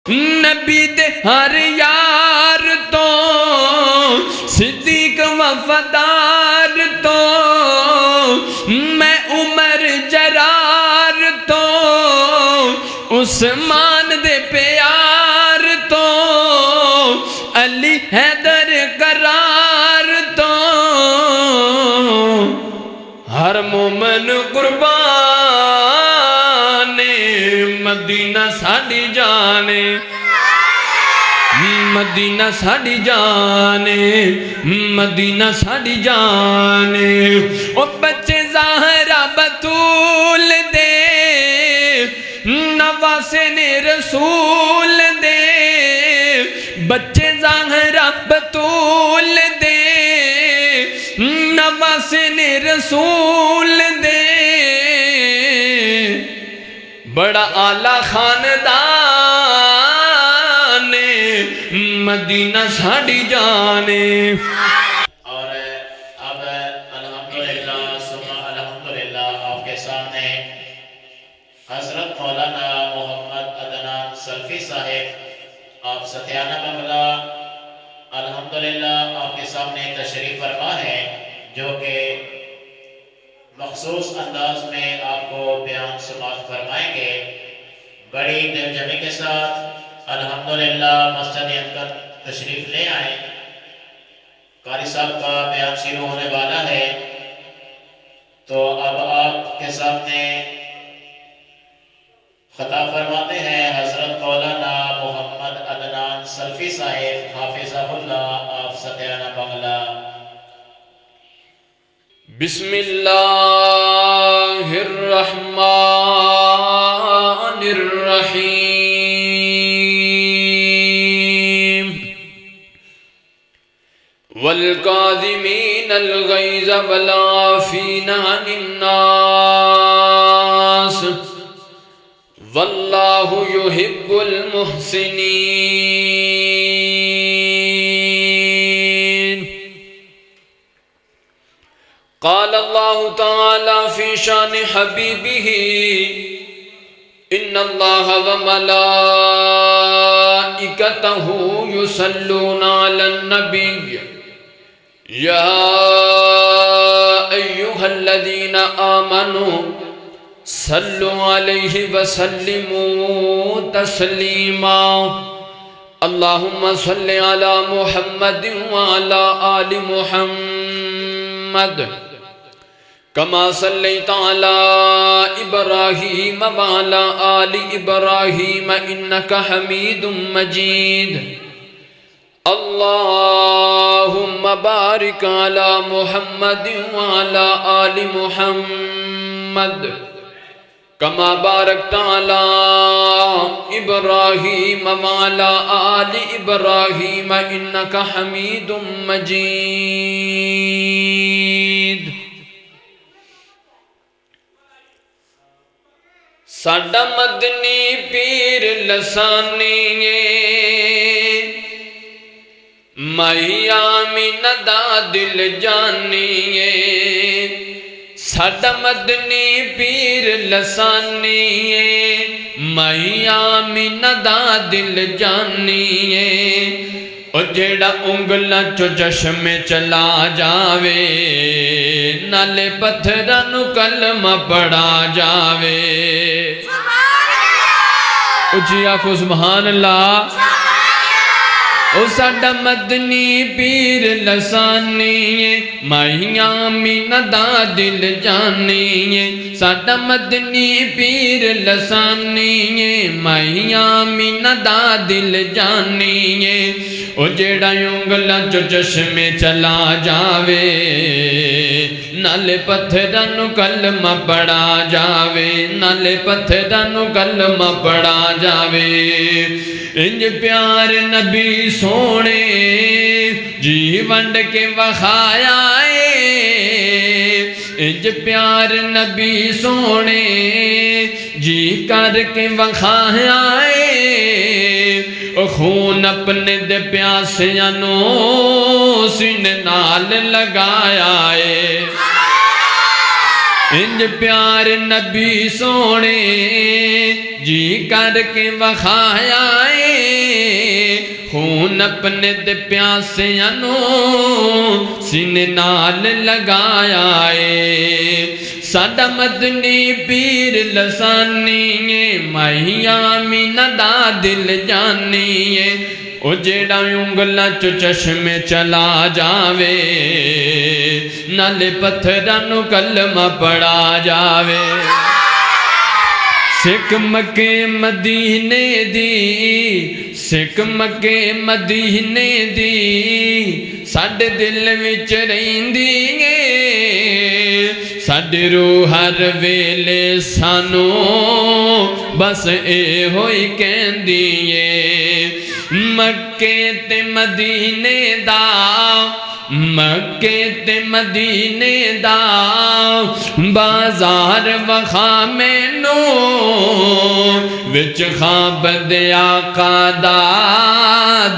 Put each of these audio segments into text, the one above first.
نبی دے ہر یار تو صدیق وفادار تو میں عمر جرار تو عثمان دے پیار تو علی حیدر قرار تو ہر مومن قربان مدینہ ساڈی جانے مدینہ ساڈی جانے مدینہ ساڈی جانے او بچے زہرا بطول دے نواسے نے رسول دے بچے زہرا بطول دے نواسے نے رسول دے بڑا اعلیٰ خاندان مدینہ ساڈی جانے اور اب الحمدللہ ثم الحمدللہ آپ کے سامنے حضرت مولانا محمد عدنان سلفی صاحب آپ ستیانہ بنگلہ الحمدللہ آپ کے سامنے تشریف فرما ہے جو کہ مخصوص انداز میں آپ کو بیان سماعت فرمائیں گے بڑی دل جمی کے ساتھ الحمدللہ مسجد انقد تشریف لے آئیں قاری صاحب کا بیان شروع ہونے والا ہے تو اب آپ کے سامنے خطاب فرماتے ہیں حضرت مولانا محمد عدنان سلفی صاحب حافظہ اللہ آپ ستیانہ بنگلہ بسم اللہ الرحمن الرحیم والکاظمین الغیظ والعافین عن الناس واللہ یحب المحسنین قال اللہ تعالی فی شان حبیبہ ان اللہ وملائکتہ یصلون علی النبی یا ایہا الذین آمنوا صلوا علیہ وسلموا تسلیما اللہم صل علی محمد وعلی آل محمد کما صلیت علی ابراہیم وعلی آل ابراہیم انکا حمید مجید اللہم بارک علی محمد وعلی آل محمد کما بارکت علی ابراہیم وعلی آل ابراہیم انکا حمید مجید ساڈا مدنی پیر لسانی مائی آمینہ دا دل جانی ساڈا مدنی پیر لسانی مائی آمینہ دا دل جانی او جیڑا انگلہ چو چشم چلا جاوے نالے پتھرانو کلمہ پڑا جاوے اچھی آنکھو سبحان اللہ او ساڈا مدنی پیر لسانی مائی آمینہ دا دل جانی ساڈا مدنی پیر لسانی مائی آمینہ دا دل جانی او جیڑا انگلہ چو چشم چلا جاوے نالے پتھرانو کلمہ پڑا جاوے نالے پتھرانو کلمہ پڑا جاوے انج پیار نبی سونے جی ونڈ کے وخایا انج پیار نبی سونے جی کر کے وخایا خون اپنے دے پیاسیانو سینے نال لگایا انج پیار نبی سونے جی کر کے وخایا ہن اپنے تے پیاسیاں نو سینے نال لگایا اے ساڈا مدنی پیر لسانی ہے مائی آمینہ دا دل جانی ہے او جیڑا انگلاں چو چشمے چلا جاوے نالے پتھرانو کلمہ پڑھا جاوے سکھ مکے مدینے دی سکھ مکے مدینے دی ساڈے دل وچ رہندی اے ساڈی روح ہر ویلے سانو بس اے ہوئی کہندی اے مکے تے مدینے دا مکے تے مدینے دا بازار وخا مینو وچ خواب دے آقا دا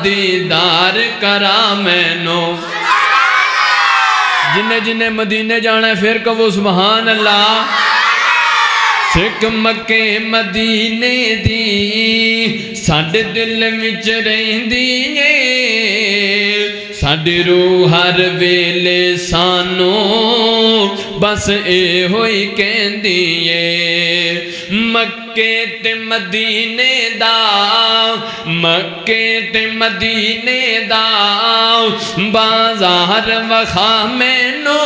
دیدار کرا مینو جنہیں مدینے جانا ہے پھر کہو سبحان اللہ سکھ مکے مدینے دی ساڈے دل وچ رہندی اے ساڈی روح ہر ویلے سانو بس اے ہوئی کہندی اے مکے تے مدینے دا مکے تے مدینے دا بازار وخا مینو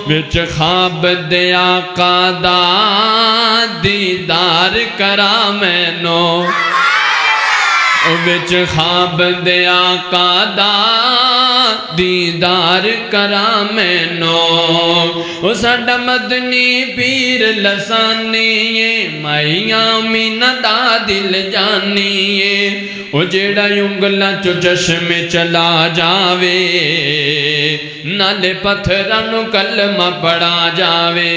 وچ خواب دے آقا دا دیدار کرا مینو وچ خواب دے آقا دا دیدار کرا مینو او ساڈا مدنی پیر لسانی ہے مائی آمینہ دا دل جانی ہے او جیڑا انگلاں چو چشمے چلا جاوے نالے پتھرانو کلمہ پڑھا جاوے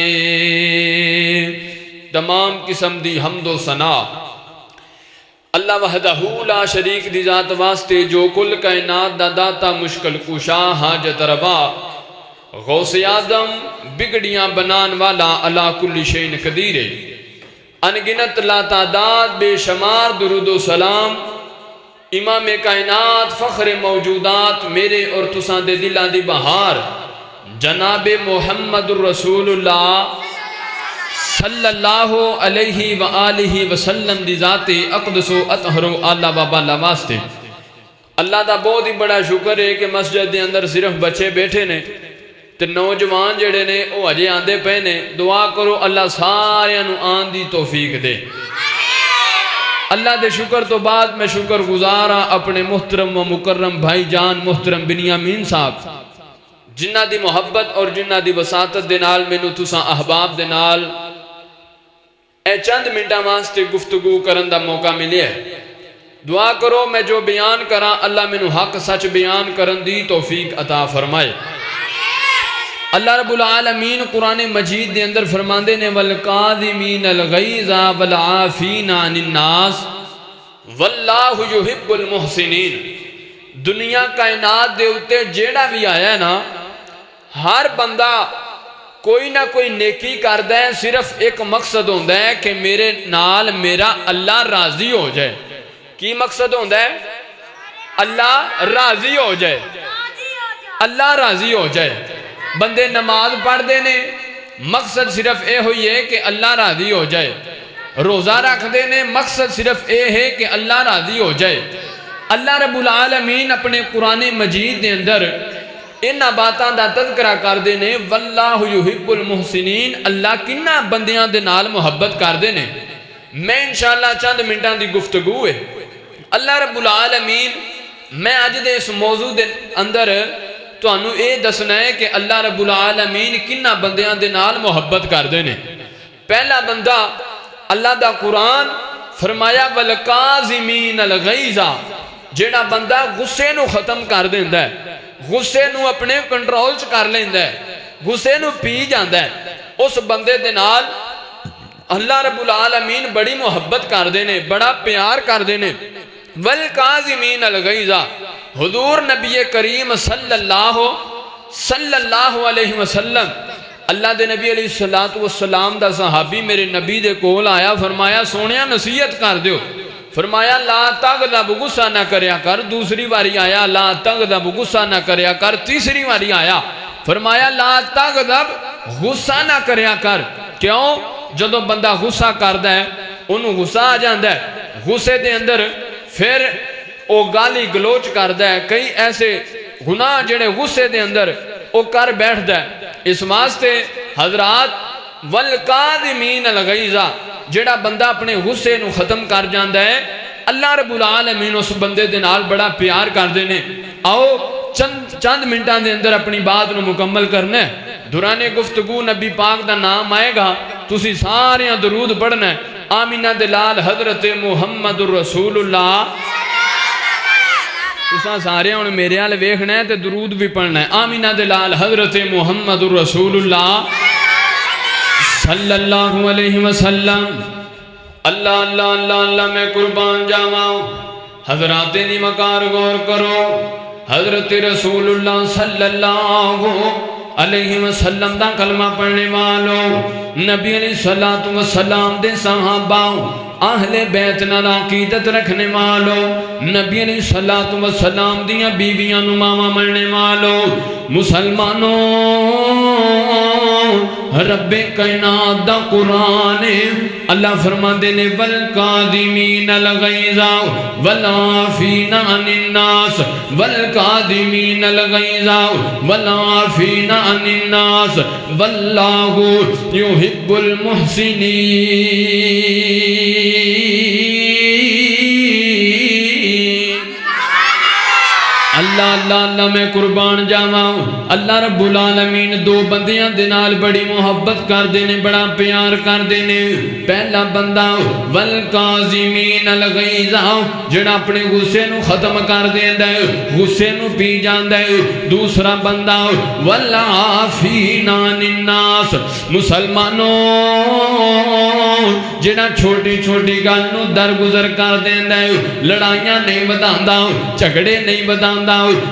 تمام قسم دی حمد و ثنا اللہ وحدہ لا شریک دی ذات واسطے جو کل کائنات دا داتا مشکل کشا حاجت روا غوث آدم بگڑیاں بنان والا اللہ کل شین قدیر انگنت لا تعداد بے شمار درود و سلام امام کائنات فخر موجودات میرے اور تساں دے دلان دی بہار جناب محمد الرسول اللہ صلی اللہ علیہ وآلہ وسلم دی ذات اقدس و اطہر و آلہ بابا اللہ واسطے اللہ دا بہت ہی بڑا شکر ہے کہ مسجد دے اندر صرف بچے بیٹھے نے تے نوجوان جڑے نے وہ اجے آندے پے نے دعا کرو اللہ سارے انو آن دی توفیق دے اللہ دے شکر تو بعد میں شکر گزارا اپنے محترم و مکرم بھائی جان محترم بنیامین صاحب جنہ دی محبت اور جنہ دی وساطت دے نال میں نو تساں احباب دے نال اے چند منٹا واسطے گفتگو کرن دا موقع ملے ہے دعا کرو میں جو بیان کرا اللہ میں نو حق سچ بیان کرن دی توفیق عطا فرمائے اللہ رب العالمین قرآن مجید دے اندر فرماندے نے والقاذمین الغیظ والعافین عن الناس واللہ یحب المحسنین دنیا کائنات دے اتے جیڑا بھی آیا ہے نا ہر بندہ کوئی نہ کوئی نیکی کردہ ہے صرف ایک مقصد ہوندہ ہے کہ میرے نال میرا اللہ راضی ہو جائے کی مقصد ہوندہ ہے اللہ راضی ہو جائے اللہ راضی ہو جائے بندے نماز پڑھ دینے مقصد صرف اے ہوئی ہے کہ اللہ راضی ہو جائے روزہ رکھ دینے مقصد صرف اے ہے کہ اللہ راضی ہو جائے اللہ رب العالمین اپنے قرآن مجید دے اندر ان باتاں دا تذکرہ کر دینے واللہ یحب المحسنین اللہ کنہ بندیاں دے نال محبت کر دینے میں انشاءاللہ چند منٹان دی گفتگو ہے اللہ رب العالمین میں آج دے اس موضوع دے اندر تو انو اے دسنا ہے کہ اللہ رب العالمین کنہ بندیاں دے نال محبت کر دینے پہلا بندہ اللہ دا قرآن فرمایا والقاظمین الغیظ جیڑا بندہ غصے نو ختم کر دیندہ ہے غصے نو اپنے کنٹرول چ کر لیندہ ہے غصے نو پی جاندہ ہے اس بندے دے نال اللہ رب العالمین بڑی محبت کر دینے بڑا پیار کر دینے والقاظمین الغیظ حضور نبی کریم صلی اللہ علیہ وسلم اللہ دے نبی علیہ السلام دا صحابی میرے نبی دے کول آیا فرمایا سونیا نصیحت کر دیو فرمایا لا تغضب غصہ نہ کریا کر، دوسری باری آیا لا تغضب غصہ نہ کریا کر، تیسری باری آیا فرمایا لا تغضب غصہ نہ کریا کر۔ کیوں؟ جدو بندہ غصہ کردا ہے انہوں غصہ آ جاندا ہے، غصے دے اندر پھر او گالی گلوچ کردا ہے، کئی ایسے گناہ جڑے غصے دے اندر او کر بیٹھدا ہے۔ اس واسطے حضرات والقاظمین الغیظ، جڑا بندہ اپنے غصے نو ختم کر جاندا ہے اللہ رب العالمین اس بندے دے نال بڑا پیار کردے نے۔ آؤ چند منٹاں دے اندر اپنی بات نو مکمل کرنا ہے۔ دوران گفتگو نبی پاک دا نام آئے گا، تسی سارے درود پڑھنا ہے۔ آمینہ دلال حضرت محمد رسول اللہ، تساں سارے ہن میرے حال ویکھنا ہے تے درود بھی پڑھنا ہے۔ آمینہ دلال حضرت محمد رسول اللہ صلی اللہ علیہ وسلم۔ اللہ اللہ اللہ اللہ میں قربان جاواں، حضرات نی مکار غور کرو۔ حضرت رسول اللہ صلی اللہ علیہ وسلم دا کلمہ پڑھنے والوں، نبی علیہ السلام دے صحابہ، اہل بیت نال عقیدت رکھنے والوں، نبی علیہ السلام دیاں بیویاں نو ماما مننے والوں، مسلمانوں، رب کائنات دا قرآن اللہ فرماندے نے والقادمین الغیظ والعافین عن الناس، والقادمین الغیظ والعافین عن الناس واللہ یحب المحسنین۔ اللہ اللہ اللہ میں قربان جاواں، اللہ رب العالمین دو بندیاں دے نال بڑی محبت کر دینے، بڑا پیار کر دینے۔ پہلا بندہ والقاظمین الغیظ، جڑا اپنے غصے نو ختم کر دیندا ہے، غصے نو پی جاندا ہے۔ دوسرا بندہ والعافین عن الناس، مسلمانوں، جڑا چھوٹی چھوٹی گل نو درگزر کر دیندا ہے، لڑائیاں نہیں وداندا، جھگڑے نہیں وداندا،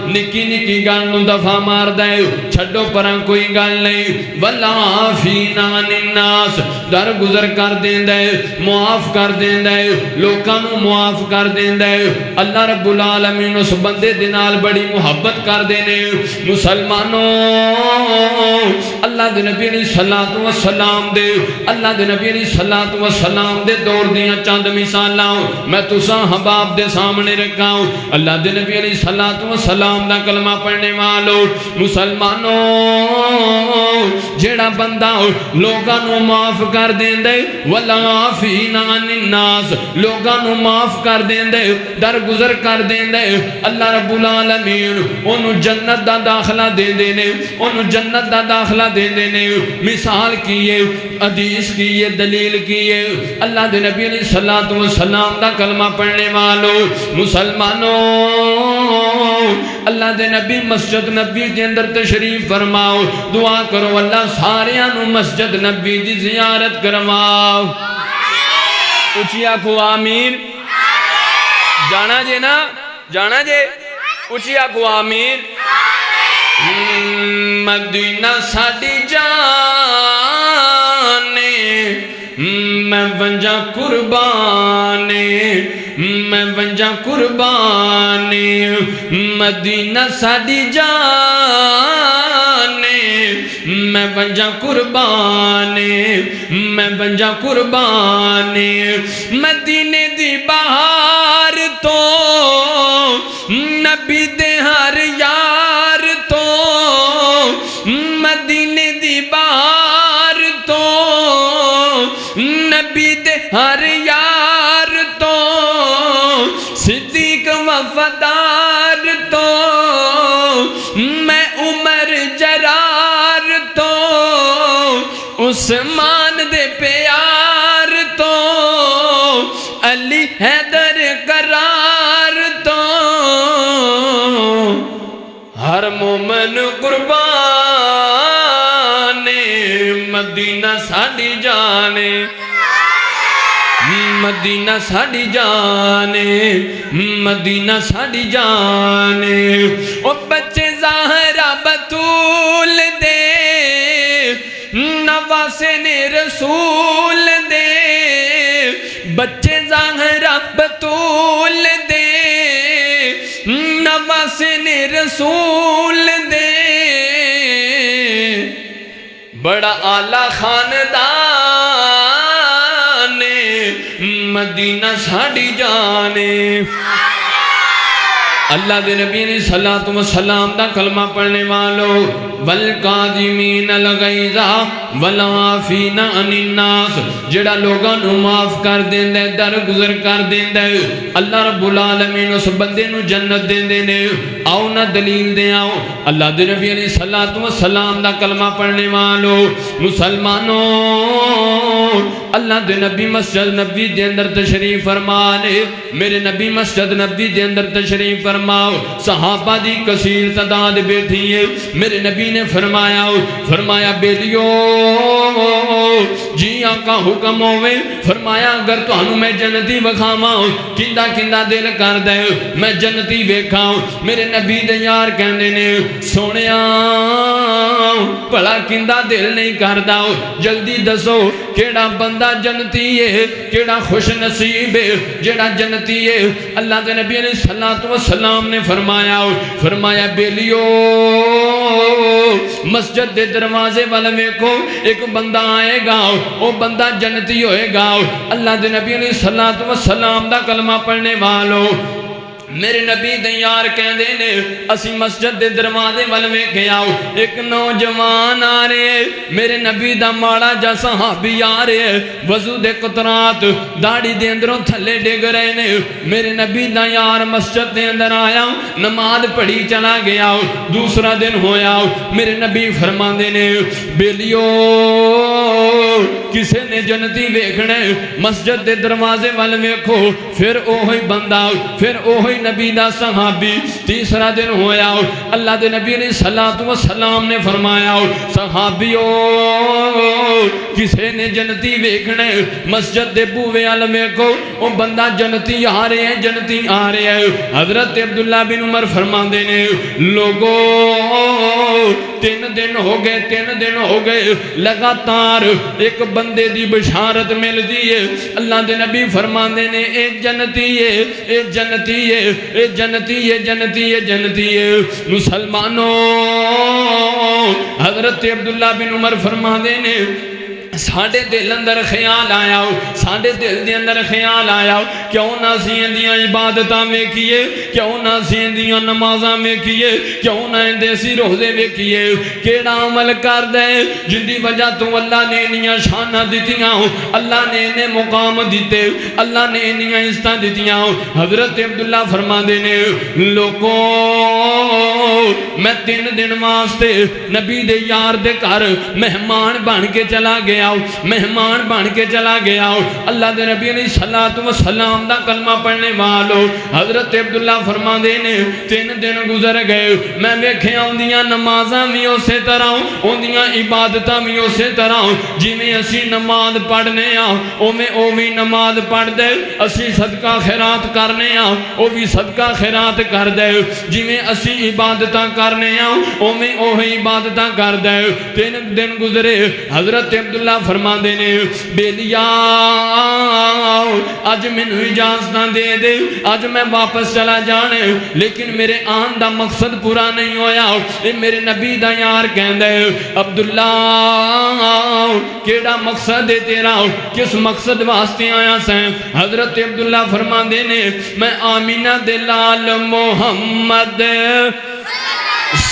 نکی نکی گل نو دفع ماردا ہے، چھڈو پراں کوئی گل نہیں۔ والعافین عن الناس، درگزر کر دیندا ہے، معاف کر دیندا ہے، لوکاں نو معاف کر دیندا ہے۔ اللہ رب العالمین اس بندے دے نال بڑی محبت کر دینے۔ مسلمانوں، اللہ دے نبی علیہ السلام دے، اللہ دے نبی علیہ السلام دے دور دیاں چند مثالاں میں تساں حباب دے سامنے رکھاں۔ اللہ دے نبی علیہ السلام دا کلمہ پڑھنے والوں، مسلمانوں، جیڑا بندہ لوگاں نو معاف کر دیندے، والعافین عن الناس، لوگاں نو معاف کر دیندے، درگزر کر دیندے، اللہ رب العالمین انہوں جنت دا داخلہ دے دینے، انہوں جنت دا داخلہ دے دینے۔ مثال کیے، حدیث کیے، دلیل کیے، اللہ دے نبی علیہ السلام دا کلمہ پڑھنے والوں، مسلمانوں، اللہ دے نبی مسجد نبی دے اندر تشریف فرماؤ، دعا کرو اللہ ساریاں نو مسجد نبی دی زیارت کرواؤ۔ اچھی آنکھو آمین، جانا جے نا، جانا جے، اچھی آنکھو آمین۔ مدینہ ساڈی جانے، میں ونجا قربانے، میں ونجا قربانے، مدینہ ساڈی جانے، میں ونجا قربانے، میں ونجا قربانے۔ مدینے دی بہار تو، نبی دے ہر یار تو، مدینے دی بہار تو، نبی دے ہر یار تو، صدیق وفادار تو، میں عمر جرار تو، عثمان دے پیار تو، علی حیدر قرار تو، ہر مومن قربانے، مدینہ ساڈی جانے، مدینہ ساڈی جانے، مدینہ ساڈی جانے۔ او بچے زہرا بطول دے، نواسے نے رسول دے، بچے زہرا بطول رسول دے نواسے نے رسول دے بڑا اعلیٰ خاندان مدینہ ساڑی جانے اللہ دے نبی علیہ الصلوۃ والسلام دا کلمہ پڑھنے والوں والکاظمین الغیظ والعافین عن الناس جڑا لوگاں نو معاف کر دیندا ہے درگزر کر دیندا ہے اللہ رب العالمین اس بندے نو جنت دیندے نے آؤ نہ دلیل دے آؤ اللہ دے نبی علیہ الصلوۃ والسلام دا کلمہ پڑھنے والوں مسلمانوں اللہ دے نبی مسجد نبی دے اندر تشریف فرمانے میرے نبی مسجد نبی دے اندر تشریف فرماؤ صحابہ دی کثیر تعداد بیٹھی ہے میرے نبی نے فرمایا بیلیو جی آقا حکم ہوئے فرمایا اگر تو انہوں میں جنتی بکھاواں کندہ کندہ دل کر دے میں جنتی بیکھاؤں میرے نبی دے یار کہنے نے سونیا بڑا کندہ دل نہیں کر داؤ جلدی دسو کیڑا بندہ جنتی ہے کیڑا خوش نصیب ہے جیڑا جنتی ہے اللہ دے نبی علیہ السلام نے فرمایا بیلیو مسجد دے دروازے والے میں کو ایک بندہ آئے گا وہ بندہ جنتی ہوئے گا اللہ دے نبی علیہ السلام دا کلمہ پڑھنے والوں میرے نبی دیار کہندے نے اسی مسجد دے دروازے والے میں گیا ایک نوجوان آ رہے میرے نبی دا ماڑا جا صحابی آ رہے وضو دے قطرات داڑی دے اندروں تھلے ڈگ رہے نے میرے نبی دا یار مسجد دے اندر آیا نماز پڑھی چلا گیا دوسرا دن ہویا میرے نبی فرماندے نے بیلیو کسے نے جنتی ویکھنے مسجد دے دروازے والے میں کھو پھر اوہی بندہ پھر اوہی نبی دا صحابی تیسرا دن ہویا اللہ دے نبی علیہ السلام نے فرمایا صحابیو کسے نے جنتی ویکھنے مسجد دے بوے علمے کو وہ بندہ جنتی آ رہے ہیں جنتی آ رہے ہیں حضرت عبداللہ بن عمر فرماندے نے لوگو 3 دن ہو گئے لگاتار ایک بندے دی بشارت مل دیئے اللہ دے نبی فرماندے نے اے جنتی ہے اے جنتی ہے اے جنتی ہے جنتی ہے جنتی ہے مسلمانوں حضرت عبداللہ بن عمر فرماندے نے ساڑھے دل اندر خیال آیا ساڑھے دل دے اندر خیال آیا کیوں نہ سین دیاں عبادتاں میں کیے کیوں نہ سین دیاں نمازاں میں کیے کیوں نہ اندیسی روزے میں کیے کیڑا عمل کر دے جن دی وجہ تو اللہ نے انیاں شانہ دیتیاں اللہ نے انہیں مقام دیتے اللہ نے انیاں عزتاں دیتیاں حضرت عبداللہ فرما دینے لوگوں میں 3 دن واسطے نبی دے یار دے کر مہمان بن کے چلا گیا مہمان بن کے چلا گیا اللہ دے نبی علیہ السلام دا کلمہ پڑھنے والوں حضرت عبداللہ فرما دینے 3 دن گزر گئے میں ویکھے آندیاں نمازاں بھی اسی طرح آندیاں عبادتاں بھی اسی طرح جی میں اسی نماز پڑھنے او بھی نماز پڑھ دے اسی صدقہ خیرات کرنے او بھی صدقہ خیرات کر دے جی میں اسی عبادتاں کرنے او بھی عبادتاں کر دے 3 دن گزرے حضرت عبداللہ فرما دینے بیلیا آج میں نے اجازت دے دے آج میں واپس چلا جانے لیکن میرے آن دا مقصد پورا نہیں ہویا اے میرے نبی دا یار کہندے عبداللہ کیڑا مقصد ہے تیرا کس مقصد واسطے آیا سیں حضرت عبداللہ فرما دینے میں آمینہ دلال محمد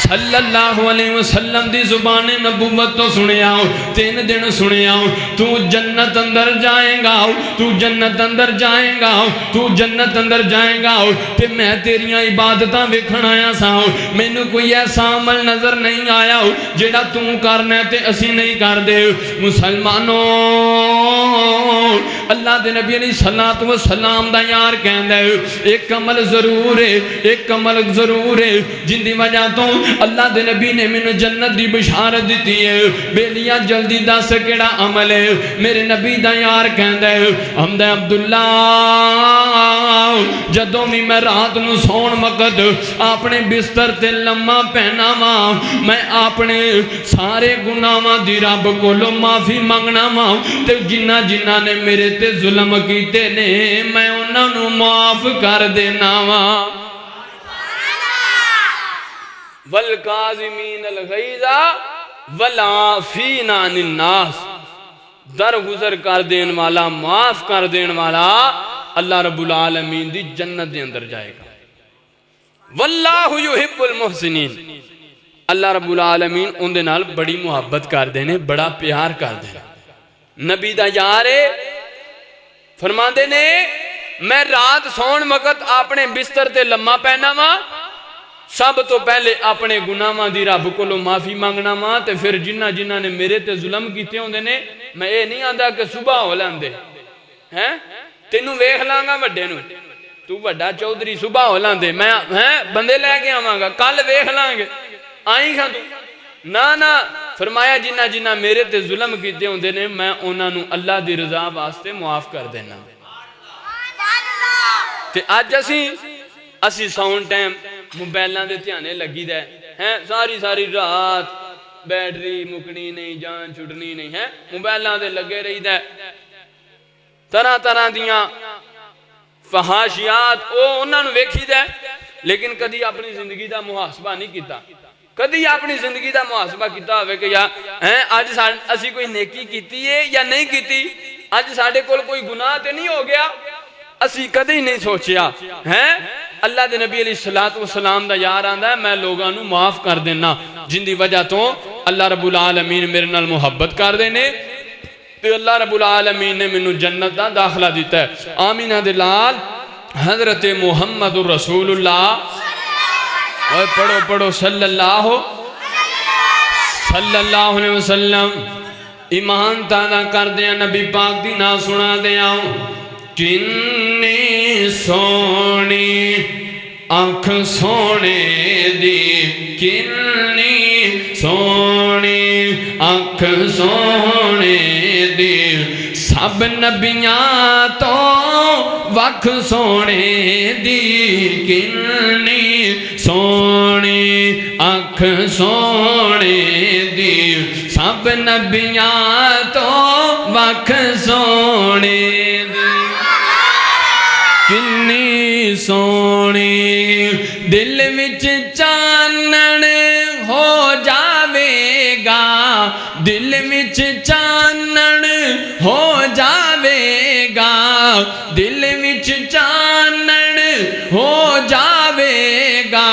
صلی اللہ علیہ وسلم دی زبان نبوت تو سنے آؤ 3 دن سنے آؤ تو جنت اندر جائیں گا تو جنت اندر جائیں گا تو جنت اندر جائیں گا تے میں تیریاں عبادتاں ویکھن آیا سا میں نے کوئی ایسا عمل نظر نہیں آیا جیڑا تو کرنا تے اسی نہیں کر دے مسلمانوں اللہ دے نبی علیہ السلام دا یار کہندے ایک عمل ضرور ہے جن دی وجہ تو اللہ دے نبی نے مینوں جنت دی بشارت دیتی ہے بیلیاں جلدی دس کیڑا عمل ہے میرے نبی دا یار کہندا ہے حمد عبداللہ جدوں بھی میں رات نو سون وقت اپنے بستر تے لمحہ پہنا وا میں اپنے سارے گناہاں دی رب کولوں معافی منگنا وا تے جنہ جنہ نے میرے تے ظلم کیتے نے میں انہاں نو معاف کر دینا وا والکاظمین الغیظ والعافین عن الناس درگزر کر دین والا معاف کر دین والا اللہ رب العالمین دی جنت دے اندر جائے گا واللہ یحب المحسنین اللہ رب العالمین ان دے نال بڑی محبت کر دینے بڑا پیار کر دینے نبی دا یارے فرما دینے میں رات سون وقت اپنے بستر تے لمحہ پہنا وا سب تو پہلے اپنے گناہاں دی رب کولوں معافی مانگنا وا تے پھر جنہ جنہ نے میرے تے ظلم کیتے ہوندے نے میں اے نہیں آندا کہ صبح ہو لیندے ہیں تینوں ویکھ لاں گا وڈے نو تو وڈا چودھری صبح ہو لیندے میں بندے لے کے آواں گا کل ویکھ لاں گے آئی کھاں تو نہ فرمایا جنہ جنہ میرے تے ظلم کیتے ہوندے نے میں انہاں نو اللہ دی رضا واسطے معاف کر دینا تے اج اسی ساؤنڈ ٹائم موبائلاں دے دھیانے لگی دے ہیں ساری رات بیٹری مکنی نہیں جان چھٹنی نہیں ہے موبائلاں دے لگے رہی دے طرح دیاں فحاشیات او انہاں نو ویکھی دے لیکن کدی اپنی زندگی دا محاسبہ نہیں کیتا کدی اپنی زندگی دا محاسبہ کیتا ہوئے کہ یا اج اسی کوئی نیکی کیتی ہے یا نہیں کیتی اج ساڈے کول کوئی گناہ تے نہیں ہو گیا اسی کدی نہیں سوچیا ہیں اللہ دے نبی علیہ السلام دا یار آندا ہے میں لوگاں نو معاف کر دینا جن دی وجہ تو اللہ رب العالمین میرے نال محبت کر دینے تے اللہ رب العالمین نے مینوں جنت دا داخلہ دیتا ہے آمینہ دے لال حضرت محمد رسول اللہ اور پڑھو صلی اللہ علیہ وسلم ایمان تازہ کر دیا نبی پاک دی نا سنا دیا کنی سونی آنکھ سونے دی کنی سونی آنکھ سونے دی سب نبیاں تو وکھ سونے دی کنی سونی آنکھ سونے دی سب نبیاں تو وکھ سونے دی کنی سونی دل وچ چانن ہو جاوے گا دل وچ چانن ہو جاوے گا دل وچ چانن ہو جاوے گا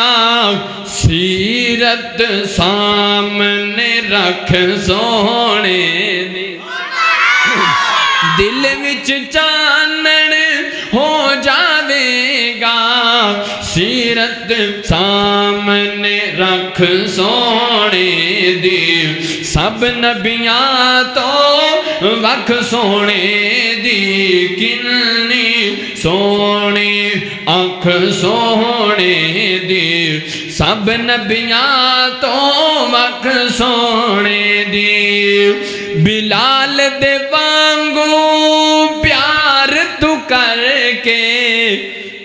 سیرت سامنے رکھ سونے دی دل وچ چانن ہو جاوے گا سیرت سامنے رکھ سونے دی سب نبیاں تو وکھ سونے دی کنی سونی آنکھ سونے دی سب نبیاں تو وکھ سونے دی بلال دے وانگو پیار تو کر کے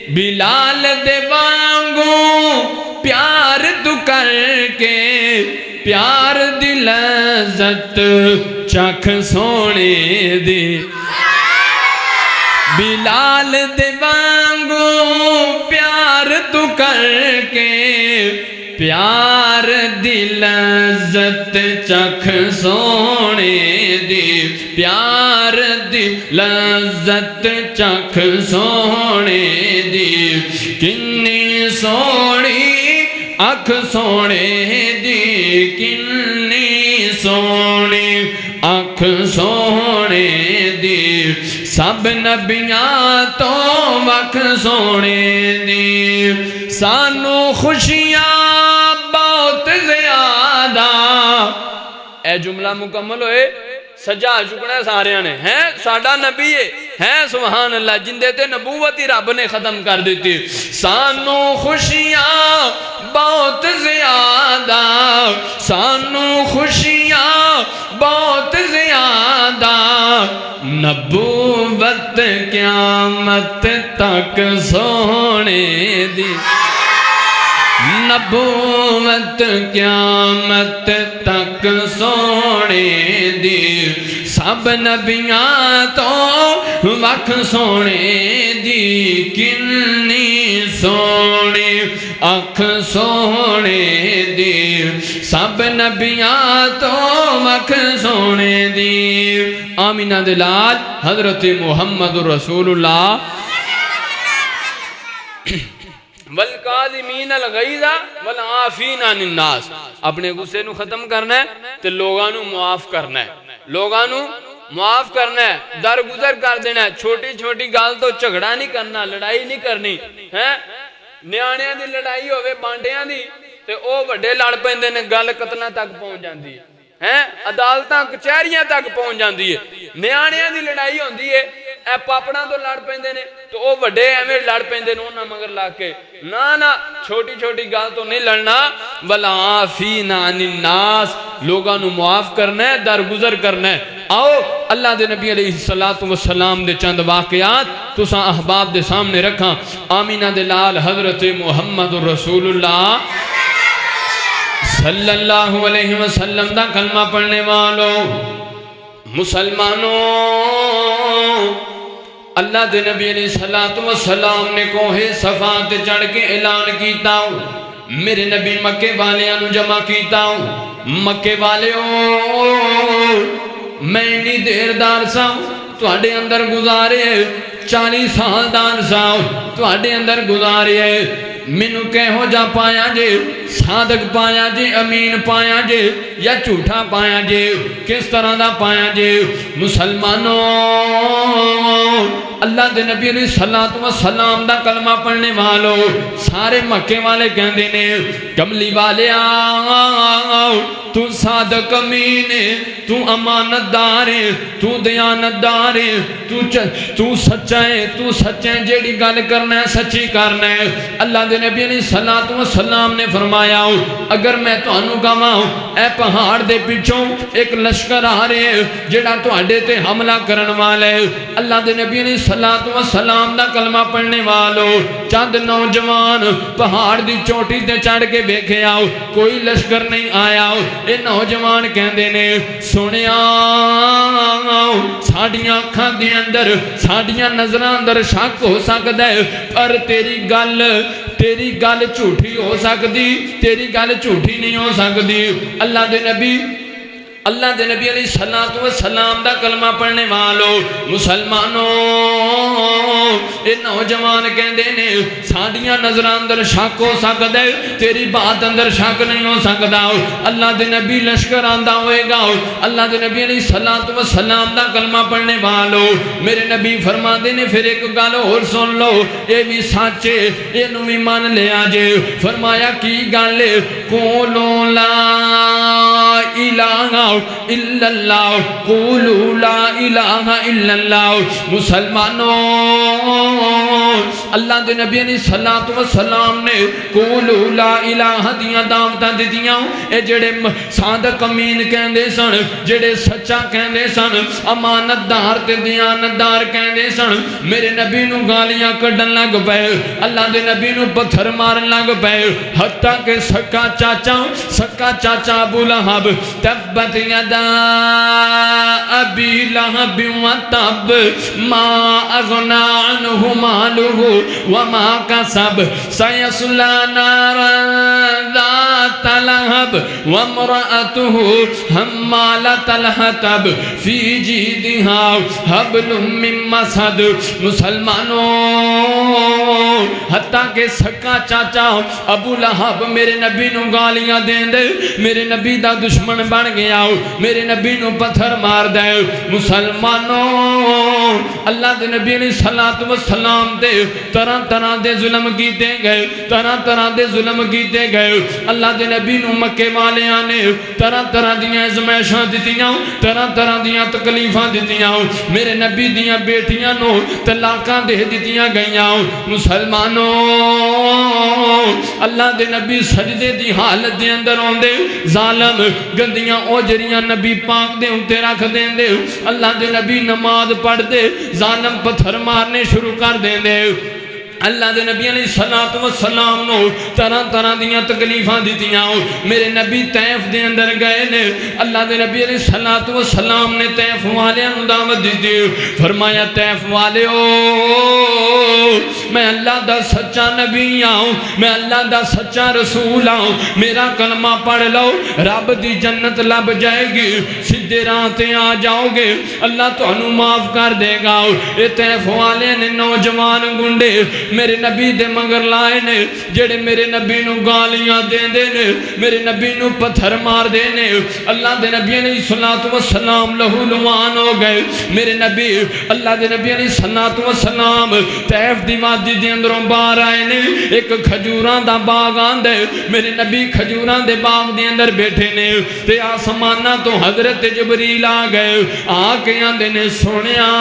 بلال دے وانگو پیار تو کر کے پیار دی لذت چکھ سونے دی بلال دے وانگو پیار تو کر کے پیار دی لذت چکھ سونے دی پیار دی لذت چکھ سونے دی کنی سونی اکھ سونے دی کنی سونی اکھ سونے دی سب نبیاں تو وکھ سونے دی سانو خوشیاں بہت زیادہ اے جملہ مکمل ہوئے سجا چکنا سارے نے ہیں ساڈا نبی ہے ہیں سبحان اللہ جندے تے نبوت ہی رب نے ختم کر دیتی سانو خوشیاں بہت زیادہ سانو خوشیاں بہت زیادہ نبوت قیامت تک سونے دی نبوت قیامت تک سونے دی سب نبیاں تو وکھ سونے دی کنی سونی اکھ سونے دی سب نبیاں تو وکھ سونے دی آمینہ دلال حضرت محمد رسول اللہ والکاظمین الغیظ والعافین عن الناس اپنے غصے نو ختم کرنا ہے تے لوگاں نو معاف کرنا ہے لوگاں نو معاف کرنا ہے درگزر کر دینا ہے چھوٹی چھوٹی گال تو جھگڑا نہیں کرنا لڑائی نہیں کرنی ہے نیانیاں دی لڑائی ہوئے بانڈیاں دی تے او وڈے لڑ پیندے نے گل قتلاں تک پہنچ جاندی ہے عدالتاں کچہریاں تک پہنچ جاندی ہے نیانیاں دی لڑائی ہوندی ہے اے پاپڑاں تو لڑ پیندے نے تو او وڈے ایویں لڑ پیندے نے انہاں مگر لا کے نا چھوٹی چھوٹی گل تو نہیں لڑنا والعافین عن الناس لوگاں نو معاف کرنا ہے درگزر کرنا ہے آؤ اللہ دے نبی علیہ السلام دے چند واقعات تساں احباب دے سامنے رکھاں آمینہ دے لال حضرت محمد رسول اللہ صلی اللہ علیہ وسلم دا کلمہ پڑھنے والوں مسلمانوں اللہ دے نبی علیہ السلام نے کوہ صفا تے چڑھ کے اعلان کیتا ہوں میرے نبی مکے والیاں نو جمع کیتا ہوں مکے والیوں میں انی دیر دار سا تواڈے اندر گزارے 40 سال دار سا تواڈے اندر گزارے مینو کہو جا پایا جے صادق پایا جے امین پایا جے یا جھوٹا پایا جے کس طرح دا پایا جے مسلمانوں اللہ دے نبی علیہ السلام دا کلمہ پڑھنے والو سارے مکے والے کہندے نے کملی والے آؤ تو صادق امین تو امانت دار تو دیانت دار تو سچا ہے تو سچے جیڑی گل کرنا ہے سچی کرنا ہے اللہ دے نبی علیہ السلام نے فرمایا اگر میں تو انو کہاں اے پہاڑ دے پیچھوں ایک لشکر آ رہے ہیں جیڑا تو اڈے تے حملہ کرن والے اللہ دے نبی علیہ السلام دا کلمہ پڑھنے والو چند نوجوان پہاڑ دی چوٹی تے چڑھ کے بیکھے آؤ کوئی لشکر نہیں آیا اے نوجوان کہندے نے سنیا ساڑیاں کھاں دے اندر ساڑیاں نظران اندر شک ہو سکتا ہے پر تیری گل جھوٹی ہو سکتی تیری گل جھوٹی نہیں ہو سکتی اللہ دے نبی علیہ السلام دا کلمہ پڑھنے والو مسلمانوں اے نوجوان کہندے نے ساڑیاں نظر اندر شک ہو سکتا ہے تیری بات اندر شک نہیں ہو سکتا اللہ دے نبی لشکر آندہ ہوئے گا اللہ دے نبی علیہ السلام دا کلمہ پڑھنے والو میرے نبی فرما دے نے پھر ایک گل اور سن لو اے بھی سچے اے نو بھی مان لے آجے فرمایا کی گل قولوا لا الہ الا اللہ قولوا لا الہ الا اللہ مسلمانوں اللہ دے نبی علیہ السلام نے قولوا لا الہ دیاں دعوتاں دتیاں اے جڑے صادق امین کہندے سن جڑے سچا کہندے سن امانت دار تے دیانت دار کہندے سن میرے نبی نو گالیاں کڈن لگ پئے اللہ دے نبی نو پتھر مارن لگ پئے حتیٰ کہ سکا چاچا ابو لہب تبت یدا ابی لہب و تب ما اغنا عنہ مالہ وما کسب سیصلی نارا ذات لہب وامرأتہ حمالۃ الحطب فی جیدہا حبل من مسد مسلمانوں حتیٰ کہ سکا چاچا ابو لہب میرے نبی نو گالیاں دین دے میرے نبی دا دشمن بن گیا میرے نبی نو پتھر مار دے مسلمانوں اللہ دے نبی علیہ الصلوۃ والسلام تے طرح طرح دے ظلم کیتے گئے، طرح طرح دے ظلم کیتے گئے۔ اللہ دے نبی نو مکے والیاں نے طرح طرح دیاں ازمائشاں دتیاں، طرح طرح دیاں تکلیفاں دتیاں۔ میرے نبی دیاں بیٹیاں نو طلاقاں دے دتیاں گئیاں۔ مسلمانوں اللہ دے نبی سجدے دی حالت دے اندر ہوندے، ظالم گندیاں اوجریاں نبی پاک دے اُتے رکھ دین دے۔ اللہ دے نبی نماز پڑھ دے، ظالم پتھر مارنے شروع کر دین دے۔ اللہ دے نبی علیہ الصلوۃ والسلام نو طرح طرح دیاں تکلیفاں دتیاں۔ میرے نبی طیف دے اندر گئے نے، اللہ دے نبی علیہ الصلوۃ والسلام نے طیف والیاں نو دعوت دتی، فرمایا طیف والیو میں اللہ دا سچا نبی ہوں، میں اللہ دا سچا رسول ہوں، میرا کلمہ پڑھ لو رب دی جنت لب جائے گی، سیدھے راہ تے آ جاؤ گے، اللہ تانوں معاف کر دے گا۔ اے طیف والے نے نوجوان گنڈے میرے نبی دے مگر لائے نے، جڑے میرے نبی نو گالیاں دین دے نے، میرے نبی نو پتھر مار دے نے۔ اللہ دے نبی علیہ الصلوۃ والسلام لہو لوان ہو گئے۔ میرے نبی اللہ دے نبی علیہ الصلوۃ والسلام طیف دی وادی دے اندروں باہر آئے نے، ایک کھجوراں دا باغ آندے، میرے نبی کھجوراں دے باغ دے اندر بیٹھے نے، تے آسمانہ تو حضرت جبریل آ گئے، آ کے آندے نے سونیا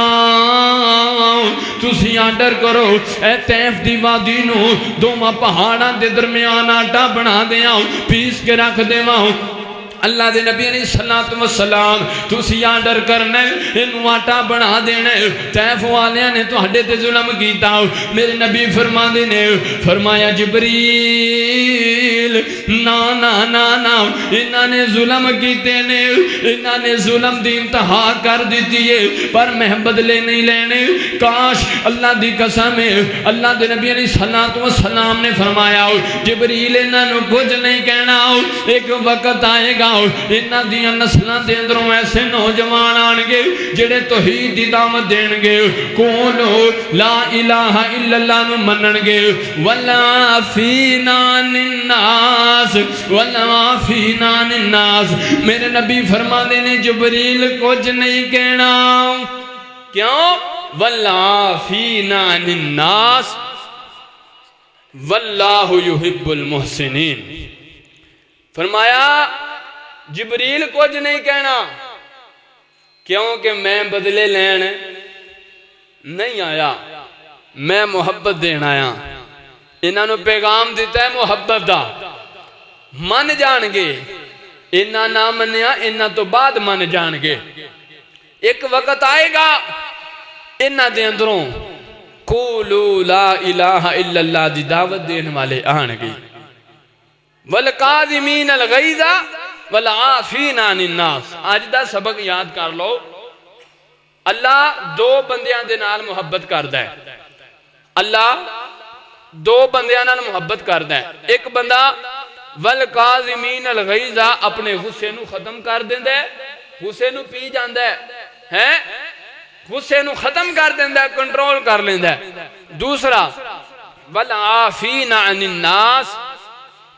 تسی آرڈر کرو اے طیف دی وادی نو دوواں پہاڑاں دے درمیان آٹا بنا دیاں، پیس کے رکھ دیواں۔ اللہ دے نبی علیہ الصلوۃ والسلام تسی آرڈر کرنا اینو آٹا بنا دینا۔ طیف والیاں نے تہاڈے تے ظلم کیتا، میرے نبی فرماندے نے، فرمایا جبریل نا نا نا نا انہاں نے ظلم کیتے نے، انہاں نے ظلم دی انتہا کر دیتی ہے، پر میں بدلے نہیں لینے۔ کاش اللہ دی قسم ہے، اللہ دے نبی علیہ الصلوۃ والسلام نے فرمایا جبریل انہاں نو کچھ نہیں کہنا، ایک وقت آئے گا انہاں دیاں نسلاں دے اندروں ایسے نوجوان آن گے جڑے توحید دی دعوت دین گے، قولوا لا الہ الا اللہ نو منن گے، ولا فینا الناس ولا فینا الناس۔ میرے نبی فرماندے نے جبریل کچھ نہیں کہنا، کیوں؟ ولا فینا الناس واللہ یحب المحسنین۔ فرمایا جبریل کچھ نہیں کہنا، کیونکہ میں بدلے لین نہیں آیا، میں محبت دین آیا۔ انہاں نو پیغام دیتا ہے محبت دا، من جان گے، انہاں نہ منیا انہاں تو بعد من جان گے۔ ایک وقت آئے گا انہاں دے اندروں قولوا لا الہ الا اللہ دی دعوت دین والے آن گے، والقاذمین الغیظ والعافین عن الناس۔ آج دا سبق یاد کر لو، اللہ دو بندیاں دے نال محبت کردا ہے، اللہ دو بندیاں نال محبت کردا ہے۔ ایک بندہ والقاذمین الغیظ اپنے غصے نو ختم کر دیندا ہے، غصے نو پی جاندا ہے، غصے نو ختم کر دیندا ہے، کنٹرول کر لیندا ہے۔ دوسرا والعافین عن الناس،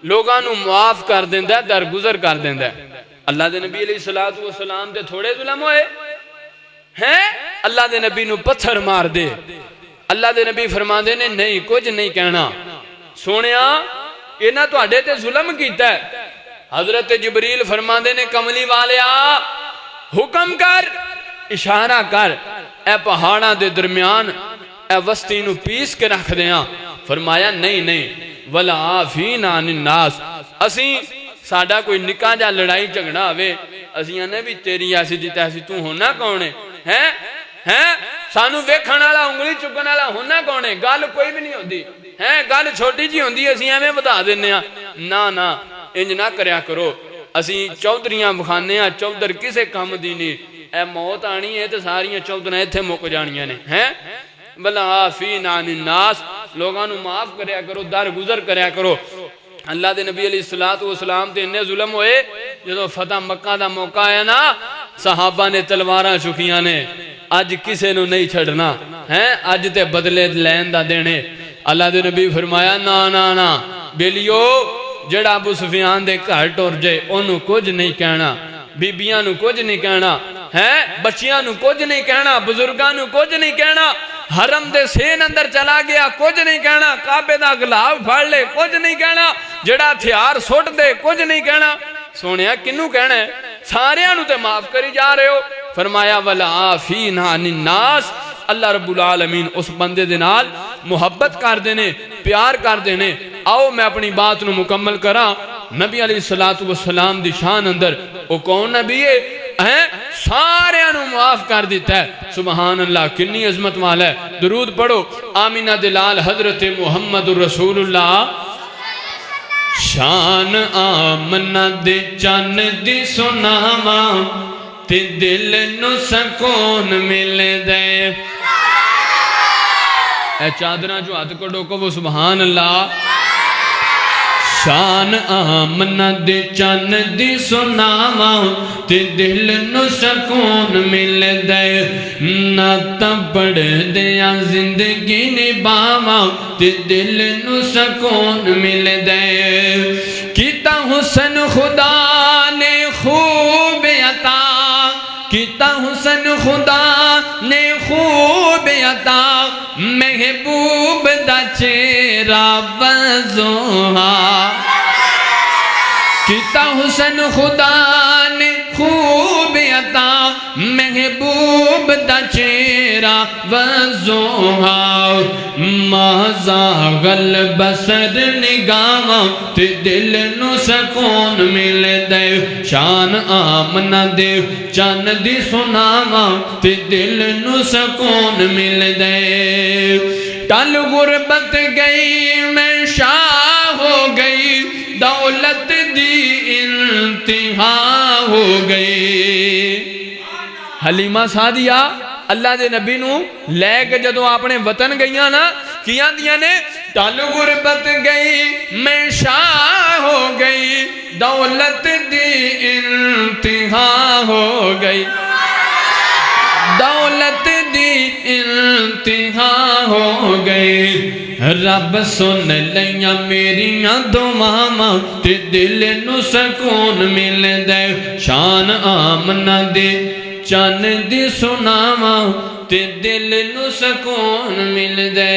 لوگاں نو معاف کر دیندا ہے، درگزر کر دیندا ہے۔ اللہ دے نبی علیہ الصلوۃ والسلام تے تھوڑے ظلم ہوئے ہیں، اللہ دے نبی نو پتھر مار دے، اللہ دے نبی فرماندے نے نہیں کچھ نہیں کہنا، سونیا انہاں تہاڈے تے ظلم کیتا ہے۔ حضرت جبریل فرماندے نے کملی والیا حکم کر، اشارہ کر، اے پہاڑاں دے درمیان اے وسطی نو پیس کے رکھ دیاں۔ فرمایا نہیں نہیں، والعافین عن الناس، اسیں ساڈا کوئی نکا جا لڑائی جھگڑا ہوئے اسیاں نے بھی تیری ایسی دی تیسی تو ہونا کونے ہیں، سانو ویکھن والا انگلی چکن والا ہونا کونے، گل کوئی بھی نہیں ہوندی ہیں، گل چھوٹی جی ہوندی اسی ایویں بتا دینے ہاں، نا انج نہ کریا کرو، اسی چودھریاں بخانے ہاں، چودھر کسے کم دی نہیں، اے موت آنی ہے تے ساریاں چودھراں ایتھے مک جانیاں نے ہیں۔ والعافین عن الناس، لوگاں نو معاف کریا کرو، درگزر کریا کرو۔ اللہ دے نبی علیہ الصلوۃ والسلام تے اننے ظلم ہوئے، جدو فتح مکہ دا موقع آیا نا، صحابہ نے تلواراں چکیاں نے، اج کسے نو نہیں چھڑنا ہیں، اج تے بدلے لین دا دینے۔ اللہ دے نبی فرمایا نا بیلیو، جڑا ابو سفیان دے گھر ٹر جائے انہوں کچھ نہیں کہنا، بیبیاں نو کچھ نہیں کہنا، ہے بچیاں نو کچھ نہیں کہنا بزرگاں نو کچھ نہیں کہنا حرم دے سین اندر چلا گیا کچھ نہیں کہنا کعبے دا غلاف پھڑ لے کچھ نہیں کہنا جڑا ہتھیار سٹ دے کچھ نہیں کہنا سونیا کنوں کہنا ہے سارے نو تے معاف کری جا رہے ہو فرمایا والعافین عن الناس اللہ رب العالمین اس بندے دے نال محبت کر دینے پیار کر دینے آؤ میں اپنی بات نو مکمل کراں نبی علیہ السلام دی شان اندر او کون نبی ہے سارے انو معاف کر دیتا ہے سبحان اللہ کنی عظمت والا ہے درود پڑھو آمینہ دلال حضرت محمد رسول اللہ شان آمنہ دے چان دی سناواں تے دل نو سکون مل دے اے چادرہ جو ہاتھ کو ڈوکو وہ سبحان اللہ شان آمنہ دے چان دی سناواں تے دل نو سکون مل دے نعتاں پڑھ دیا زندگی نبھاواں تے دل نو سکون مل دے کیتا حسن خدا نے خوب عطا کیتا حسن خدا نے خوب عطا محبوب دا چہرہ وضوحا کیتا حسن خدا نے خوب عطا محبوب دا چہرہ وضوحا ما زاغل بصر نگاواں تے دل نو سکون مل دے شان آمنہ دے چان دی سناواں تے دل نو سکون مل دے ٹل غربت گئی میں شاہ ہو گئی دولت دی انتہا ہو گئی حلیمہ سعدیہ اللہ دے نبی نو لے کے جدو اپنے وطن گئیاں نا کیاں دیاں نے ٹل غربت گئی میں شاہ ہو گئی دولت دی انتہا ہو گئی دولت دی انتہا ہو گئی رب سن لیاں میریاں دعاواں تے دل نو سکون مل دے شان آمنہ دے چان دی سناواں تے دل نو سکون مل دے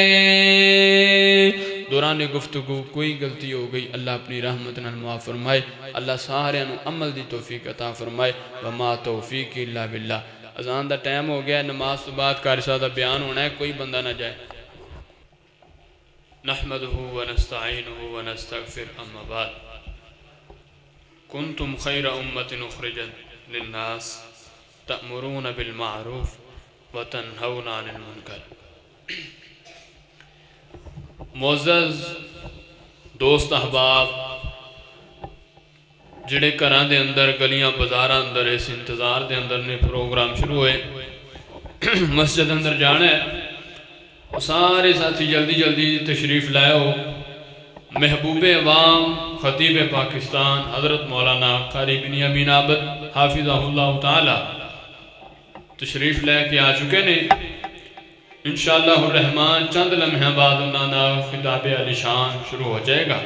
دوران گفتگو کوئی غلطی ہو گئی اللہ اپنی رحمت نال معاف فرمائے اللہ سارے انو عمل دی توفیق عطا فرمائے وما توفیق الا باللہ اذان دا ٹائم ہو گیا نماز تو بعد قاری صاحب دا بیان ہونا ہے کوئی بندہ نہ جائے نحمدہ ونستعینہ ونستغفر اما بعد کنتم خیر امت اخرجت للناس تأمرون بالمعروف وتنہون عن المنکر معزز دوست احباب جڑے گھراں دے اندر گلیاں بازاراں اندر اس انتظار دے اندر نے پروگرام شروع ہوئے مسجد اندر جانا ہے سارے ساتھی جلدی جلدی تشریف لائے ہو محبوب عوام خطیب پاکستان حضرت مولانا قاری بن امین عابد حافظہ اللہ تعالی تشریف لے کے آ چکے نے انشاءاللہ الرحمن چند لمحہ بعد انہاں دا خطاب علی شان شروع ہو جائے گا